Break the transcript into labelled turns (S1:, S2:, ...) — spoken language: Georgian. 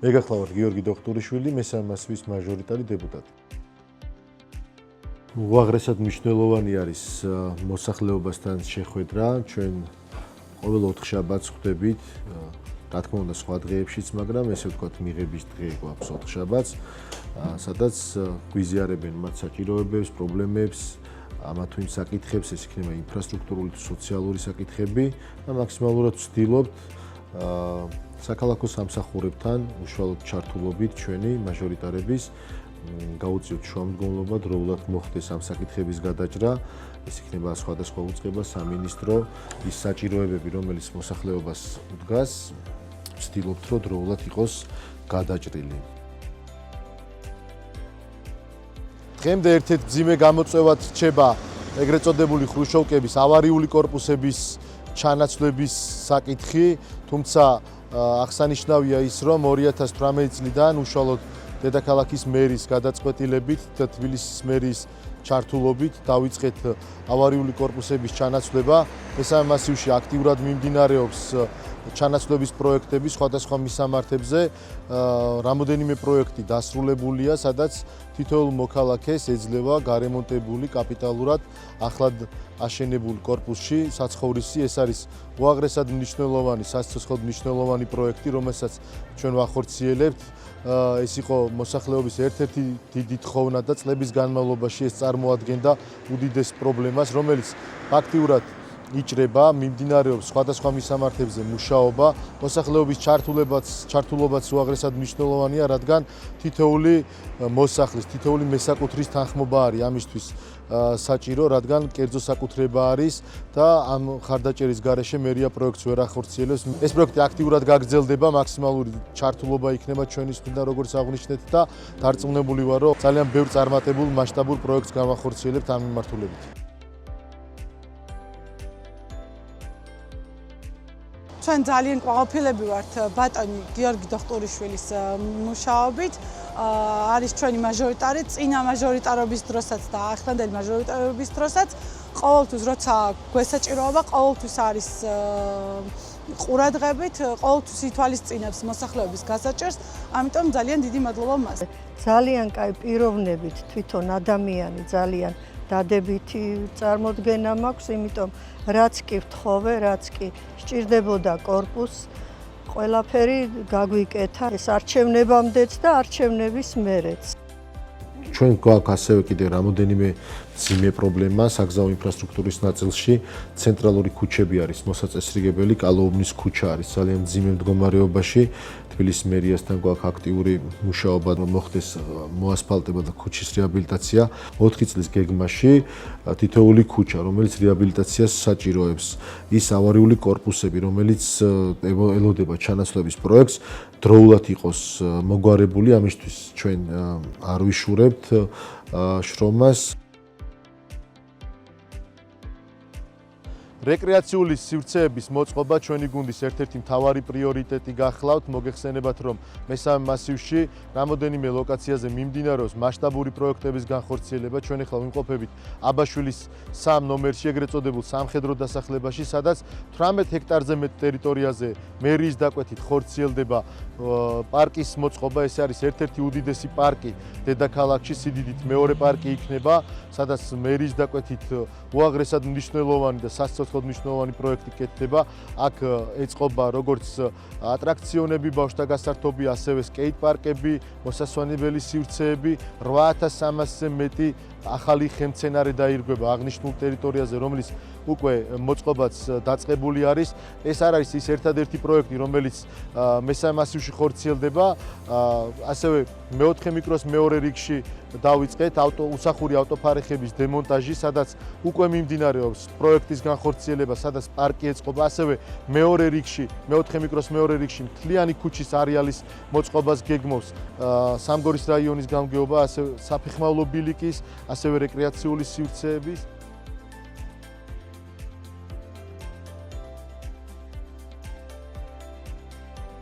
S1: მე გახლავართ გიორგი დოქტორიშვილი, მესამე მასივის მაჟორიტარი დეპუტატი. უაღრესად მნიშვნელოვანი არის მოსახლეობასთან შეხვედრა. ჩვენ ყოველ 4 შაბათს ხვდებით, რა თქმა უნდა სხვა დღეებშიც, მაგრამ ესე ვთქვათ, მიღების დღე გვაქვს 4 შაბათს, სადაც გვიზიარებენ მათ საჭიროებებს, პრობლემებს, ამა თუ იმ საკითხებს, ეს იქნება ინფრასტრუქტურული თუ სოციალური საკითხები და მაქსიმალურად ვცდილობთ საქალაქო სამსახურებთან უშუალოდ ჩართულობით ჩვენი მაჟორიტარების გაუწიოთ შუამდგომლობა, დროულად მოხდეს ამ საკითხების გადაჭრა. ეს იქნება სხვადასხვა უწყება, სამინისტრო, ის საჭიროებები, რომელიც მოსახლეობას უდგას, ვცდილობთ, რომ დროულად იყოს გადაჭრილი. დღემდე ერთ-ერთ მძიმე გამოწვევად რჩება ეგრეთ წოდებული ხრუშოვკების ავარიული კორპუსების ჩანაცვლების საკითხი, თუმცა აღსანიშნავია ის, რომ 2018 წლიდან უშუალოდ დედაქალაქის მერის გადაწყვეტილებით და თბილისის მერის ჩართულობით დავიწყეთ ავარიული კორპუსების ჩანაცვლება. მესამე მასივში აქტიურად მიმდინარეობს ჩანაცვლების პროექტები სხვადასხვა მისამართებზე. რამოდენიმე პროექტი დასრულებულია, სადაც თითოეულ მოქალაქეს ეძლევა გარემონტებული კაპიტალურად ახლად აშენებულ კორპუსში საცხოვრისი. ეს არის უაღრესად მნიშვნელოვანი, სასიცოცხლოდ მნიშვნელოვანი პროექტი, რომელსაც ჩვენ ვახორციელებთ. ეს იყო მოსახლეობის ერთ-ერთი დიდი თხოვნა და წლების განმავლობაში ეს წარმოადგენდა უდიდეს პრობლემას, რომელიც ფაქტიურად იჭრება, მიმდინარეობს სხვადასხვა მისამართებზე მუშაობა. მოსახლეობის ჩართულობაც უაღრესად მნიშვნელოვანია, რადგან თითოეული მოსახლის, თითოეული მესაკუთრის თანხმობა არის ამისთვის საჭირო, რადგან კერძო საკუთრება არის და ამ ხარდაჭერის გარეშე მერია პროექტს ვერ ახორციელებს. ეს პროექტი აქტიურად გაგრძელდება, მაქსიმალური ჩართულობა იქნება ჩვენი მხრიდან, როგორც აღნიშნეთ და დარწმუნებული ვარ, რომ ძალიან ბევრ წარმატებულ მასშტაბურ პროექტს გავახორციელებთ ამ მიმართულებით.
S2: ჩვენ ძალიან ყოფილები ვართ ბატონი გიორგი დოქტორიშვილის მუშაობით. არის ჩვენი მაჟორიტარი, წინა მაჟორიტარობის დროსაც და ახლანდელი მაჟორიტარობის დროსაც. ყოველთვის როცა გვესაჭიროება, ყოველთვის არის ყურადღებით, ყოველთვის ითვალისწინებს მოსახლეობის გასაჭერს. ამიტომ ძალიან დიდი მადლობა მას.
S3: ძალიან კაი პიროვნებით თვითონ ადამიანი ძალიან დადებითი წარმოდგენა მაქვს, იმიტომ რაც კი ვთხოვე, რაც კი სჭირდებოდა კორპუსს, ყველაფერი გაგვიკეთა ეს არჩევნებამდეც და არჩევნების მერეც.
S1: ჩვენ გვაქვს ასევე კიდევ რამოდენიმე მძიმე პრობლემა საგზაო ინფრასტრუქტურის ნაწილში. ცენტრალური ქუჩები არის მოსაწესრიგებელი, კალოუბნის ქუჩა არის ძალიან მძიმე მდგომარეობაში. თბილისის მერიასთან გვაქვს აქტიური მუშაობა, რომ მოხდეს მოასფალტება და ქუჩის რეაბილიტაცია. 4 წლის გეგმაში თითოეული ქუჩა, რომელიც რეაბილიტაციას საჭიროებს, ის ავარიული კორპუსები, რომელიც ელოდება ჩანაცვლების პროექტს, დროულად იყოს მოგვარებული. ამისთვის ჩვენ არ ვიშურებთ შრომას. რეკრეაციული სივრცეების მოწყობა ჩვენი გუნდის ერთ-ერთი მთავარი პრიორიტეტი გახლავთ. მოგეხსენებათ, რომ მესამე მასივში რამოდენიმე ლოკაციაზე მიმდინარეობს მასშტაბური პროექტების განხორციელება. ჩვენ ახლა ვიმყოფებით აბაშვილის 3 ნომერში, ეგრეთ წოდებულ სამხედრო დასახლებაში, სადაც 18 ჰექტარზე მეტ ტერიტორიაზე მერიის დაკვეთით ხორციელდება პარკის მოწყობა. ეს არის ერთ-ერთი უდიდესი პარკი დედაქალაქში, სიდიდით მეორე პარკი იქნება, სადაც მერიის დაკვეთით უაღრესად მნიშვნელოვანი და სასიცოცხლოდ მნიშვნელოვანი პროექტი კეთდება. აქ ეწყობა როგორც ატრაქციონები, ბავშვთა გასართობი, ასევე სკეით პარკები, მოსასვენებელი სივრცეები, 8300-ზე მეტი ახალი ხემცენარე დაირღვება აღნიშნულ ტერიტორიაზე, რომლის უკვე მოწყობაც დაწყებული არის. ეს არ არის ის ერთადერთი პროექტი, რომელიც მესამე მასივში ხორციელდება. ასევე მეოთხე მიკროს მეორე რიგში დავიწყეთ უსახური ავტოფარეხების დემონტაჟი, სადაც უკვე მიმდინარეობს პროექტის განხორციელება, სადაც პარკი ეწყობა. ასევე მეორე რიგში, მეოთხე მიკროს მეორე რიგში მთლიანი ქუჩის არეალის მოწყობას გეგმავს სამგორის რაიონის გამგეობა, ასევე საფეხმავლო ბილიკის, ასევე რეკრეაციული სივრცეების